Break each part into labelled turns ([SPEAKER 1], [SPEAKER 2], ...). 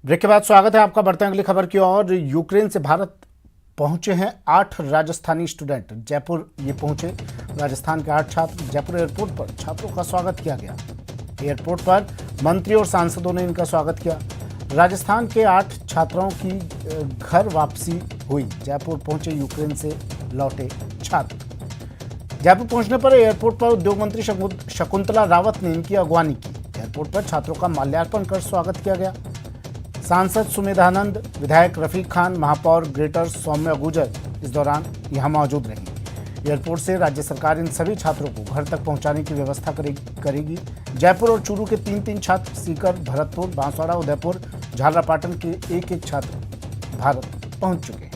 [SPEAKER 1] Break के बाद स्वागत है आपका। बढ़ते हैं अगली खबर की ओर। यूक्रेन से भारत पहुंचे हैं 8 राजस्थानी स्टूडेंट। जयपुर ये पहुंचे राजस्थान के 8 छात्र। जयपुर एयरपोर्ट पर छात्रों का स्वागत किया गया। एयरपोर्ट पर मंत्री और सांसदों ने इनका स्वागत किया। राजस्थान के 8 छात्रों की घर वापसी हुई। जयपुर पहुंचे यूक्रेन से लौटे छात्र। जयपुर पहुंचने पर एयरपोर्ट पर उद्योग मंत्री शकुंतला रावत ने इनकी अगवानी की। एयरपोर्ट पर छात्रों का माल्यार्पण कर स्वागत किया गया। सांसद सुमेधानंद, विधायक रफीक खान, महापौर ग्रेटर सौम्या गुर्जर इस दौरान यहां मौजूद रही। एयरपोर्ट से राज्य सरकार इन सभी छात्रों को घर तक पहुंचाने की व्यवस्था करेगी। जयपुर और चूरू के 3 छात्र, सीकर, भरतपुर, बांसवाड़ा, उदयपुर, झालरापाटन के 1 छात्र भारत पहुंच चुके हैं।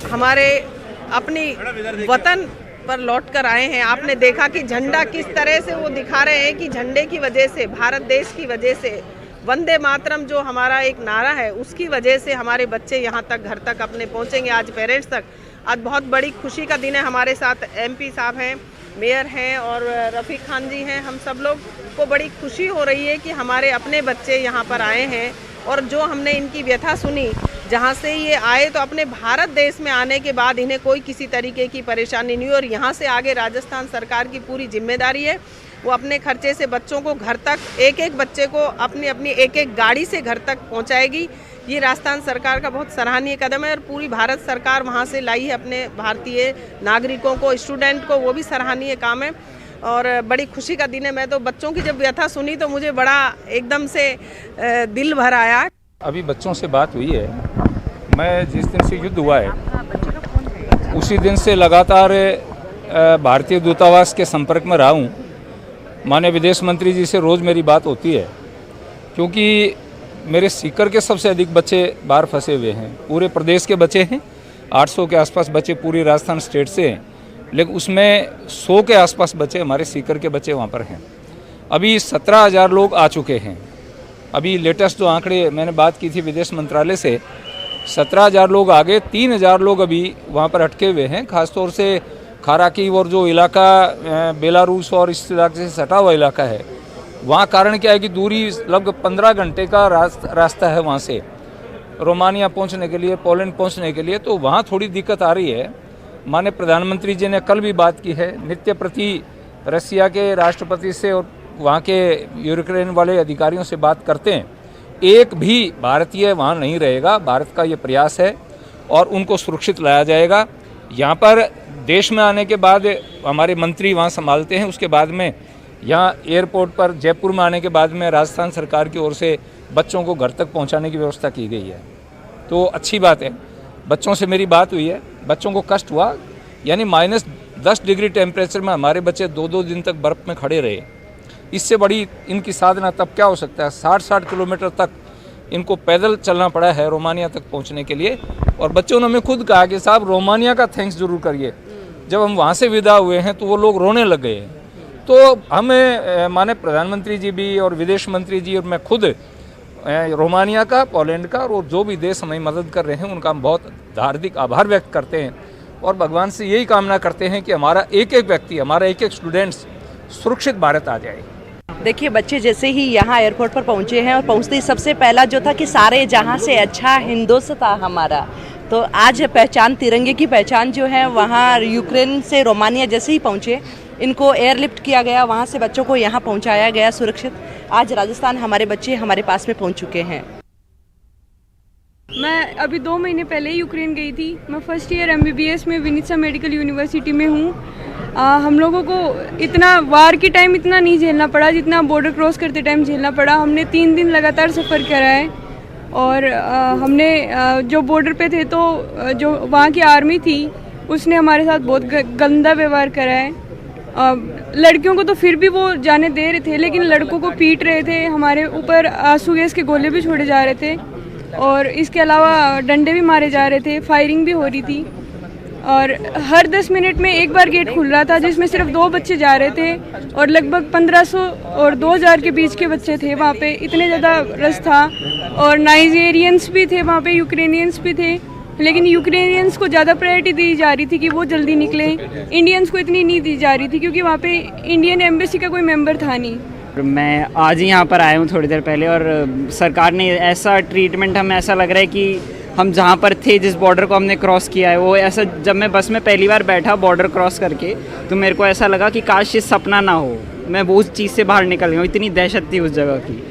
[SPEAKER 2] हमारे अपनी वतन पर लौट कर आए हैं। आपने देखा कि झंडा किस तरह से वो दिखा रहे हैं कि झंडे की वजह से, भारत देश की वजह से, वंदे मातरम जो हमारा एक नारा है उसकी वजह से हमारे बच्चे यहाँ तक घर तक अपने पहुँचेंगे। आज पेरेंट्स तक। आज बहुत बड़ी खुशी का दिन है। हमारे साथ एमपी साहब हैं, मेयर हैं और रफीक खान जी हैं। हम सब लोग को बड़ी खुशी हो रही है कि हमारे अपने बच्चे यहाँ पर आए हैं और जो हमने इनकी व्यथा सुनी, जहाँ से ये आए तो अपने भारत देश में आने के बाद इन्हें कोई किसी तरीके की परेशानी नहीं हुई और यहाँ से आगे राजस्थान सरकार की पूरी जिम्मेदारी है। वो अपने खर्चे से बच्चों को घर तक, एक बच्चे को अपनी एक गाड़ी से घर तक पहुँचाएगी। ये राजस्थान सरकार का बहुत सराहनीय कदम है और पूरी भारत सरकार वहाँ से लाई है अपने भारतीय नागरिकों को, स्टूडेंट को, वो भी सराहनीय काम है और बड़ी खुशी का दिन है। मैं तो बच्चों की जब व्यथा सुनी तो मुझे बड़ा एकदम से दिल भर आया।
[SPEAKER 3] अभी बच्चों से बात हुई है। मैं जिस दिन से युद्ध हुआ है उसी दिन से लगातार भारतीय दूतावास के संपर्क में रहा हूँ। माननीय विदेश मंत्री जी से रोज़ मेरी बात होती है क्योंकि मेरे सीकर के सबसे अधिक बच्चे बाहर फंसे हुए हैं। पूरे प्रदेश के बच्चे हैं, 800 के आसपास बच्चे पूरी राजस्थान स्टेट से हैं, लेकिन उसमें 100 के आसपास बच्चे हमारे सीकर के बच्चे वहाँ पर हैं। अभी 17,000 लोग आ चुके हैं। अभी लेटेस्ट जो आंकड़े मैंने बात की थी विदेश मंत्रालय से, 17,000 लोग आ गए। 3,000 लोग अभी वहाँ पर अटके हुए हैं। ख़ासतौर से खाराकीव और जो इलाका बेलारूस और इस इलाके से सटा हुआ इलाका है, वहाँ कारण क्या है कि दूरी लगभग 15 घंटे का रास्ता है वहाँ से रोमानिया पहुँचने के लिए, पोलैंड पहुँचने के लिए। तो वहाँ थोड़ी दिक्कत आ रही है। माननीय प्रधानमंत्री जी ने कल भी बात की है। नित्य प्रति रसिया के राष्ट्रपति से और वहाँ के यूक्रेन वाले अधिकारियों से बात करते हैं। एक भी भारतीय वहाँ नहीं रहेगा। भारत का ये प्रयास है और उनको सुरक्षित लाया जाएगा। यहाँ पर देश में आने के बाद हमारे मंत्री वहाँ संभालते हैं। उसके बाद में यहाँ एयरपोर्ट पर जयपुर में आने के बाद में राजस्थान सरकार की ओर से बच्चों को घर तक पहुँचाने की व्यवस्था की गई है। तो अच्छी बात है। बच्चों से मेरी बात हुई है। बच्चों को कष्ट हुआ, यानी -10 डिग्री टेम्परेचर में हमारे बच्चे 2-2 दिन तक बर्फ़ में खड़े रहे। इससे बड़ी इनकी साधना तब क्या हो सकता है। 60-60 किलोमीटर तक इनको पैदल चलना पड़ा है रोमानिया तक पहुंचने के लिए। और बच्चों ने हमें खुद कहा कि साहब रोमानिया का थैंक्स जरूर करिए। जब हम वहाँ से विदा हुए हैं तो वो लोग रोने लग गए। तो हमें माननीय प्रधानमंत्री जी भी और विदेश मंत्री जी और मैं खुद रोमानिया का, पोलैंड का और जो भी देश हमें मदद कर रहे हैं उनका हम बहुत हार्दिक आभार व्यक्त करते हैं और भगवान से यही कामना करते हैं कि हमारा एक व्यक्ति, हमारा एक स्टूडेंट्स सुरक्षित भारत आ जाए।
[SPEAKER 4] देखिए, बच्चे जैसे ही यहाँ एयरपोर्ट पर पहुँचे हैं और पहुँचते ही सबसे पहला जो था कि सारे जहाँ से अच्छा हिंदुस्तान था हमारा। तो आज पहचान, तिरंगे की पहचान जो है वहाँ यूक्रेन से रोमानिया जैसे ही पहुँचे, इनको एयरलिफ्ट किया गया, वहाँ से बच्चों को यहाँ पहुँचाया गया सुरक्षित। आज राजस्थान हमारे बच्चे हमारे पास में पहुँच चुके हैं।
[SPEAKER 5] मैं अभी 2 महीने पहले यूक्रेन गई थी। मैं फर्स्ट ईयर MBBS में विनित्सा मेडिकल यूनिवर्सिटी में हूँ। हम लोगों को इतना वार के टाइम इतना नहीं झेलना पड़ा जितना बॉर्डर क्रॉस करते टाइम झेलना पड़ा। हमने 3 दिन लगातार सफ़र करा है और हमने जो बॉर्डर पे थे तो जो वहाँ की आर्मी थी उसने हमारे साथ बहुत गंदा व्यवहार करा है। लड़कियों को तो फिर भी वो जाने दे रहे थे, लेकिन लड़कों को पीट रहे थे। हमारे ऊपर आंसू गैस के गोले भी छोड़े जा रहे थे और इसके अलावा डंडे भी मारे जा रहे थे। फायरिंग भी हो रही थी और हर 10 मिनट में एक बार गेट खुल रहा था जिसमें सिर्फ 2 बच्चे जा रहे थे और लगभग 1500 और 2000 के बीच के बच्चे थे वहाँ पे। इतने ज़्यादा रश था और नाइजीरियंस भी थे वहाँ पे, यूक्रेनियंस भी थे लेकिन यूक्रेनियंस को ज़्यादा प्रायोरिटी दी जा रही थी कि वो जल्दी निकले, इंडियंस को इतनी नहीं दी जा रही थी क्योंकि वहाँ पे इंडियन एम्बेसी का कोई मेंबर था नहीं।
[SPEAKER 6] मैं आज ही यहाँ पर आया हूँ थोड़ी देर पहले, और सरकार ने ऐसा ट्रीटमेंट, हमें ऐसा लग रहा है कि हम जहाँ पर थे, जिस बॉर्डर को हमने क्रॉस किया है, वो ऐसा, जब मैं बस में पहली बार बैठा बॉर्डर क्रॉस करके, तो मेरे को ऐसा लगा कि काश ये सपना ना हो, मैं वो उस चीज़ से बाहर निकल गया हूँ। इतनी दहशत थी उस जगह की,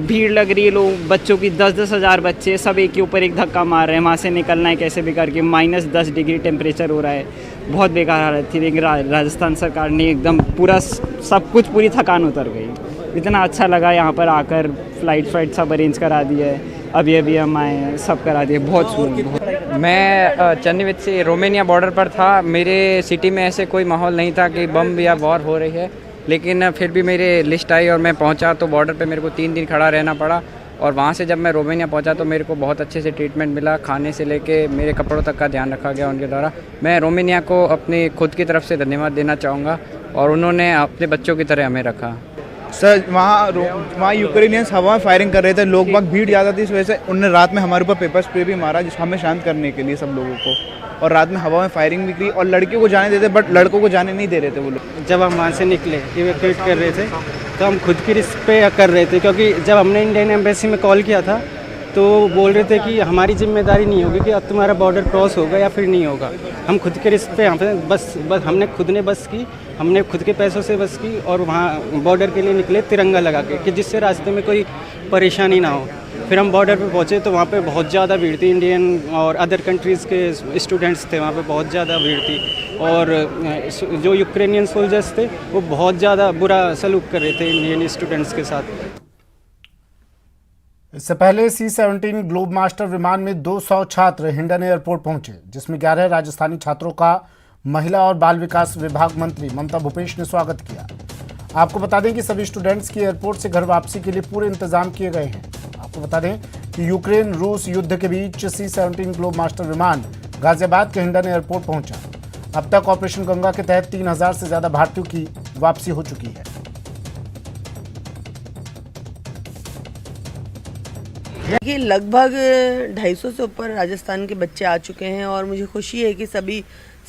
[SPEAKER 6] भीड़ लग रही है, लोग, बच्चों की 10-10 हज़ार बच्चे सब एक के ऊपर एक धक्का मार रहे हैं, वहाँ से निकलना है कैसे भी करके, -10 डिग्री टेम्परेचर हो रहा है, बहुत बेकार हालत थी। लेकिन राजस्थान सरकार ने एकदम पूरा सब कुछ, पूरी थकान उतर गई। इतना अच्छा लगा यहाँ पर आकर, फ़्लाइट सब अरेंज करा दिया है, अभी हम आए हैं, सब करा दिए, बहुत सुकून।
[SPEAKER 7] मैं चन्नीवित से रोमानिया बॉर्डर पर था। मेरे सिटी में ऐसे कोई माहौल नहीं था कि बम या वॉर हो रही है, लेकिन फिर भी मेरे लिस्ट आई और मैं पहुंचा, तो बॉर्डर पे मेरे को 3 दिन खड़ा रहना पड़ा। और वहाँ से जब मैं रोमानिया पहुंचा तो मेरे को बहुत अच्छे से ट्रीटमेंट मिला, खाने से लेके मेरे कपड़ों तक का ध्यान रखा गया उनके द्वारा। मैं रोमानिया को अपनी खुद की तरफ से धन्यवाद देना चाहूँगा, और उन्होंने अपने बच्चों की तरह हमें रखा।
[SPEAKER 8] सर वहाँ यूक्रेनियंस हवा में फायरिंग कर रहे थे, लोग बाग भीड़ ज़्यादा थी, इस वजह से उन्होंने रात में हमारे ऊपर पेपर स्प्रे भी मारा, जिस हमें शांत करने के लिए सब लोगों को, और रात में हवा में फायरिंग भी की, और लड़कियों को जाने देते, बट लड़कों को जाने नहीं दे रहे थे वो लोग।
[SPEAKER 9] जब हम वहाँ से निकले, इवैक्यूएट कर रहे थे, तो हम खुद की रिस्क पे कर रहे थे, क्योंकि जब हमने इंडियन एम्बेसी में कॉल किया था तो बोल रहे थे कि हमारी जिम्मेदारी नहीं होगी कि अब तुम्हारा बॉर्डर क्रॉस होगा या फिर नहीं होगा। हम खुद के रिस्क पे यहाँ पे बस हमने खुद ने बस की, हमने खुद के पैसों से बस की, और वहाँ बॉर्डर के लिए निकले तिरंगा लगा के, कि जिससे रास्ते में कोई परेशानी ना हो। फिर हम बॉर्डर पे पहुँचे तो वहाँ पे बहुत ज़्यादा भीड़ थी, इंडियन और अदर कंट्रीज़ के स्टूडेंट्स थे वहाँ पे, बहुत ज़्यादा भीड़ थी, और जो यूक्रेनियन सोल्जर्स थे वो बहुत ज़्यादा बुरा सलूक कर रहे थे इंडियन स्टूडेंट्स के साथ।
[SPEAKER 1] इससे पहले C-17 ग्लोब मास्टर विमान में 200 छात्र हिंडन एयरपोर्ट पहुंचे, जिसमें 11 राजस्थानी छात्रों का महिला और बाल विकास विभाग मंत्री ममता भूपेश ने स्वागत किया। आपको बता दें कि सभी स्टूडेंट्स की एयरपोर्ट से घर वापसी के लिए पूरे इंतजाम किए गए हैं। आपको बता दें कि यूक्रेन रूस युद्ध के बीच C-17 ग्लोब मास्टर विमान गाजियाबाद के हिंडन एयरपोर्ट पहुंचा। अब तक ऑपरेशन गंगा के तहत 3000 से ज्यादा भारतीयों की वापसी हो चुकी है।
[SPEAKER 10] देखिए, लगभग 250 से ऊपर राजस्थान के बच्चे आ चुके हैं, और मुझे खुशी है कि सभी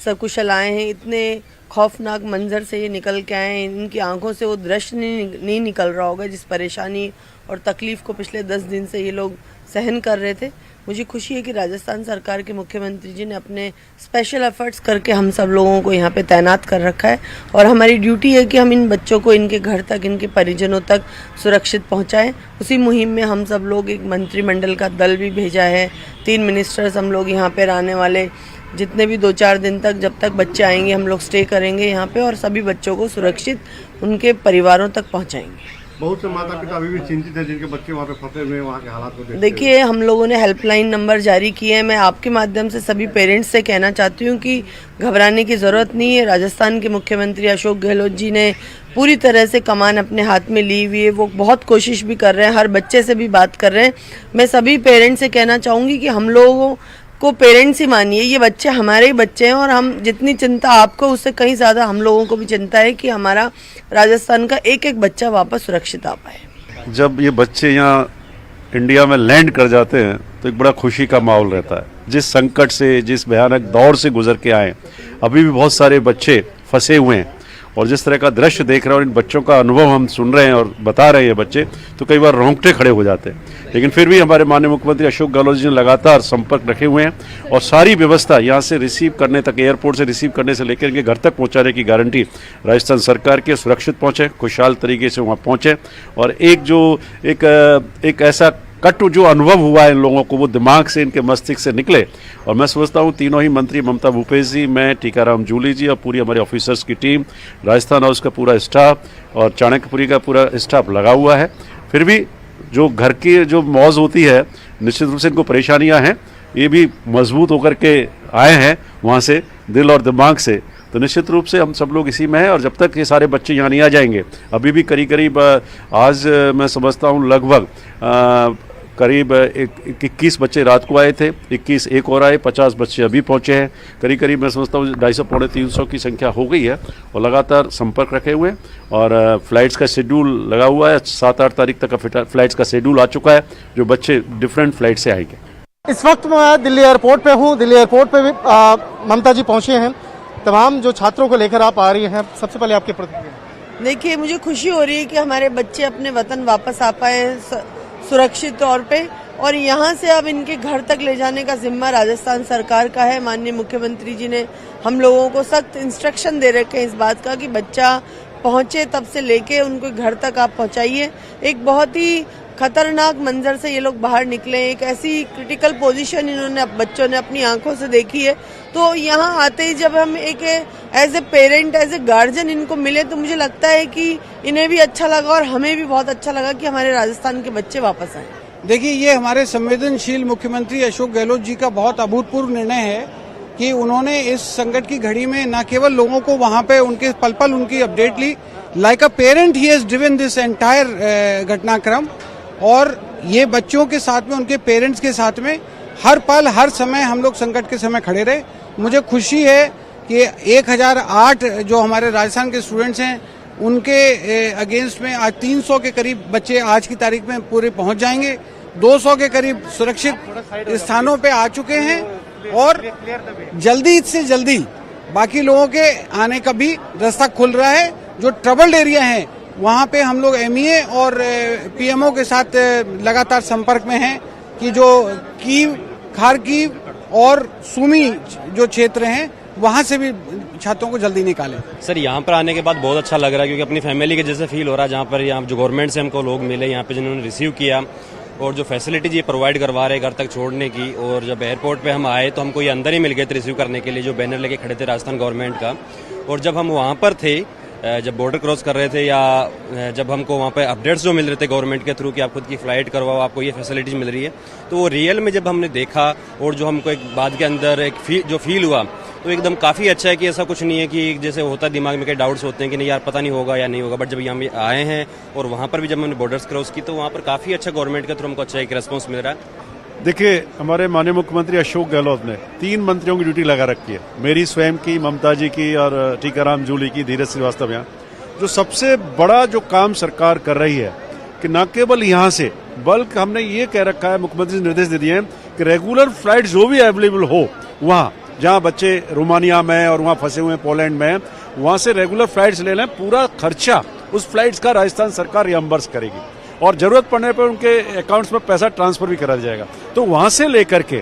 [SPEAKER 10] सकुशल आए हैं। इतने खौफनाक मंजर से ये निकल के आए हैं, इनकी आंखों से वो दृश्य नहीं निकल रहा होगा जिस परेशानी और तकलीफ को पिछले 10 दिन से ये लोग सहन कर रहे थे। मुझे खुशी है कि राजस्थान सरकार के मुख्यमंत्री जी ने अपने स्पेशल एफर्ट्स करके हम सब लोगों को यहाँ पे तैनात कर रखा है, और हमारी ड्यूटी है कि हम इन बच्चों को इनके घर तक, इनके परिजनों तक सुरक्षित पहुँचाएं। उसी मुहिम में हम सब लोग एक मंत्रिमंडल का दल भी भेजा है, 3 मिनिस्टर्स हम लोग यहाँ पर आने वाले जितने भी 2-4 दिन तक, जब तक बच्चे आएंगे हम लोग स्टे करेंगे यहाँ पे, और सभी बच्चों को सुरक्षित उनके परिवारों तक पहुँचाएंगे।
[SPEAKER 11] बहुत से माता पिता अभी भी चिंतित है जिनके बच्चे वहाँ पे फंसे हुए हैं, वहाँ के हालात को
[SPEAKER 10] देखिए, हम लोगों ने हेल्पलाइन नंबर जारी किए हैं। मैं आपके माध्यम से सभी पेरेंट्स से कहना चाहती हूँ कि घबराने की ज़रूरत नहीं है। राजस्थान के मुख्यमंत्री अशोक गहलोत जी ने पूरी तरह से कमान अपने हाथ में ली हुई है, वो बहुत कोशिश भी कर रहे हैं, हर बच्चे से भी बात कर रहे हैं। मैं सभी पेरेंट्स से कहना चाहूँगी कि हम लोगों को पेरेंट्स ही मानिए, ये बच्चे हमारे ही बच्चे हैं, और हम जितनी चिंता आपको उससे कहीं ज़्यादा हम लोगों को भी चिंता है कि हमारा राजस्थान का एक एक बच्चा वापस सुरक्षित आ पाए।
[SPEAKER 11] जब ये बच्चे यहाँ इंडिया में लैंड कर जाते हैं तो एक बड़ा खुशी का माहौल रहता है। जिस संकट से, जिस भयानक दौर से गुजर के आए, अभी भी बहुत सारे बच्चे फंसे हुए हैं, और जिस तरह का दृश्य देख रहे हैं और इन बच्चों का अनुभव हम सुन रहे हैं और बता रहे हैं बच्चे, तो कई बार रोंगटे खड़े हो जाते हैं। लेकिन फिर भी हमारे माननीय मुख्यमंत्री अशोक गहलोत जी ने लगातार संपर्क रखे हुए हैं, और सारी व्यवस्था यहाँ से रिसीव करने तक, एयरपोर्ट से रिसीव करने से लेकर इनके घर तक पहुँचाने की गारंटी राजस्थान सरकार की। सुरक्षित पहुँचे, खुशहाल तरीके से वहाँ पहुँचे, और एक ऐसा कट जो अनुभव हुआ है इन लोगों को, वो दिमाग से, इनके मस्तिष्क से निकले। और मैं समझता हूँ तीनों ही मंत्री, ममता भूपेश जी, मैं, टीकाराम जूली जी और पूरी हमारे ऑफिसर्स की टीम, राजस्थान हाउस का पूरा स्टाफ और चाणक्यपुरी का पूरा स्टाफ लगा हुआ है। फिर भी जो घर की जो मौज होती है, निश्चित रूप से इनको परेशानियाँ हैं, ये भी मजबूत होकर के आए हैं वहाँ से, दिल और दिमाग से। तो निश्चित रूप से हम सब लोग इसी में हैं, और जब तक ये सारे बच्चे यहाँ नहीं आ जाएंगे, अभी भी करीब आज मैं समझता हूँ लगभग करीब 21 बच्चे रात को आए थे, 21 एक और आए, 50 बच्चे अभी पहुँचे हैं। करीब मैं समझता हूँ 250-300 की संख्या हो गई है, और लगातार संपर्क रखे हुए हैं। और फ्लाइट्स का शेड्यूल लगा हुआ है, 7-8 तारीख तक का फ्लाइट्स का शेड्यूल आ चुका है, जो बच्चे डिफरेंट फ्लाइट से आएंगे।
[SPEAKER 12] इस वक्त मैं दिल्ली एयरपोर्ट पे हूँ। दिल्ली एयरपोर्ट पे भी ममता जी पहुंचे हैं। तमाम जो छात्रों को लेकर आप आ रही हैं, सबसे पहले आपकी प्रतिक्रिया।
[SPEAKER 10] देखिए, मुझे खुशी हो रही है कि हमारे बच्चे अपने वतन वापस आ पाए सुरक्षित तौर पे, और यहाँ से अब इनके घर तक ले जाने का जिम्मा राजस्थान सरकार का है। माननीय मुख्यमंत्री जी ने हम लोगों को सख्त इंस्ट्रक्शन दे रखे हैं इस बात का कि बच्चा पहुंचे तब से लेके उनको घर तक आप पहुंचाइए। एक बहुत ही खतरनाक मंजर से ये लोग बाहर निकले, एक ऐसी क्रिटिकल पोजीशन इन्होंने बच्चों ने अपनी आंखों से देखी है। तो यहाँ आते ही जब हम एक as a parent, as a guardian इनको मिले, तो मुझे लगता है कि इन्हें भी अच्छा लगा और हमें भी बहुत अच्छा लगा कि हमारे राजस्थान के बच्चे वापस आए।
[SPEAKER 13] देखिए, ये हमारे संवेदनशील मुख्यमंत्री अशोक गहलोत जी का बहुत अभूतपूर्व निर्णय है कि उन्होंने इस संकट की घड़ी में न केवल लोगों को वहां पे उनके पल पल उनकी अपडेट ली, like a parent he has driven this entire घटनाक्रम, और ये बच्चों के साथ में, उनके पेरेंट्स के साथ में हर पल हर समय हम लोग संकट के समय खड़े रहे। मुझे खुशी है कि 1008 जो हमारे राजस्थान के स्टूडेंट्स हैं उनके अगेंस्ट में आज 300 के करीब बच्चे आज की तारीख में पूरे पहुंच जाएंगे। 200 के करीब सुरक्षित स्थानों पे आ चुके हैं, और जल्दी से जल्दी बाकी लोगों के आने का भी रास्ता खुल रहा है। जो ट्रबल्ड एरिया है वहाँ पे हम लोग एमईए और पीएमओ के साथ लगातार संपर्क में हैं कि जो कीव, खारकीव और सुमी जो क्षेत्र हैं वहाँ से भी छात्रों को जल्दी निकालें।
[SPEAKER 14] सर, यहाँ पर आने के बाद बहुत अच्छा लग रहा है, क्योंकि अपनी फैमिली के जैसे फील हो रहा है। जहाँ पर यहाँ जो गवर्नमेंट से हमको लोग मिले, यहाँ पे जिन्होंने रिसीव किया, और जो फैसिलिटीज ये प्रोवाइड करवा रहे घर तक छोड़ने की। और जब एयरपोर्ट पे हम आए तो हमको ये अंदर ही मिल गए थे रिसीव करने के लिए, जो बैनर लेके खड़े थे राजस्थान गवर्नमेंट का। और जब हम वहाँ पर थे, जब बॉर्डर क्रॉस कर रहे थे, या जब हमको वहाँ पे अपडेट्स जो मिल रहे थे गवर्नमेंट के थ्रू कि आप खुद की फ्लाइट करवाओ, आपको ये फैसिलिटीज मिल रही है, तो वो रियल में जब हमने देखा और जो हमको एक बाद के अंदर एक जो फील हुआ, तो एकदम काफ़ी अच्छा है कि ऐसा कुछ नहीं है कि जैसे होता दिमाग में कई डाउट्स होते हैं कि नहीं यार पता नहीं होगा या नहीं होगा। बट जब यहाँ आए हैं और वहाँ पर भी जब हमने बॉर्डर्स क्रॉस की, तो वहाँ पर काफ़ी अच्छा गवर्नमेंट के थ्रू हमको अच्छा एक रेस्पॉन्स मिल रहा है।
[SPEAKER 11] देखिए, हमारे माननीय मुख्यमंत्री अशोक गहलोत ने 3 मंत्रियों की ड्यूटी लगा रखी है, मेरी स्वयं की, ममता जी की और टीकाराम जूली की, धीरज श्रीवास्तव यहाँ। जो सबसे बड़ा जो काम सरकार कर रही है कि न केवल यहाँ से, बल्कि हमने ये कह रखा है, मुख्यमंत्री ने निर्देश दे दिए हैं कि रेगुलर फ्लाइट जो भी अवेलेबल हो, वहाँ जहाँ बच्चे रोमानिया में और वहाँ फंसे हुए पोलैंड में, वहाँ से रेगुलर फ्लाइट्स ले लें। पूरा खर्चा उस फ्लाइट्स का राजस्थान सरकार रियम्बर्स करेगी, और जरूरत पड़ने पर उनके अकाउंट्स में पैसा ट्रांसफर भी करा जाएगा। तो वहाँ से लेकर के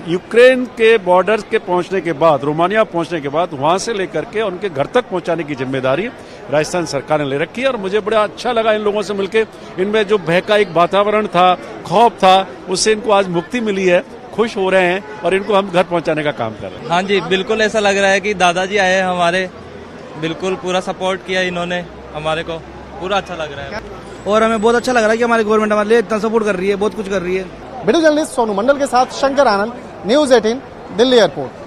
[SPEAKER 11] यूक्रेन के बॉर्डर के पहुंचने के बाद, रोमानिया पहुंचने के बाद, वहां से लेकर के उनके घर तक पहुंचाने की जिम्मेदारी राजस्थान सरकार ने ले रखी है। और मुझे बड़ा अच्छा लगा इन लोगों से मिलकर। इनमें जो भय का एक वातावरण था, खौफ था, उससे इनको आज मुक्ति मिली है, खुश हो रहे हैं, और इनको हम घर पहुंचाने का काम कर रहे हैं।
[SPEAKER 15] हाँ जी, बिल्कुल ऐसा लग रहा है कि दादाजी आए हैं हमारे, बिल्कुल पूरा सपोर्ट किया इन्होंने हमारे को, पूरा अच्छा लग रहा है।
[SPEAKER 16] और हमें बहुत अच्छा लग रहा है कि हमारी गवर्नमेंट हमारे लिए इतना सपोर्ट कर रही है, बहुत कुछ कर रही है।
[SPEAKER 12] वीडियो जर्नलिस्ट सोनू मंडल के साथ शंकर आनंद, न्यूज़ 18, दिल्ली एयरपोर्ट।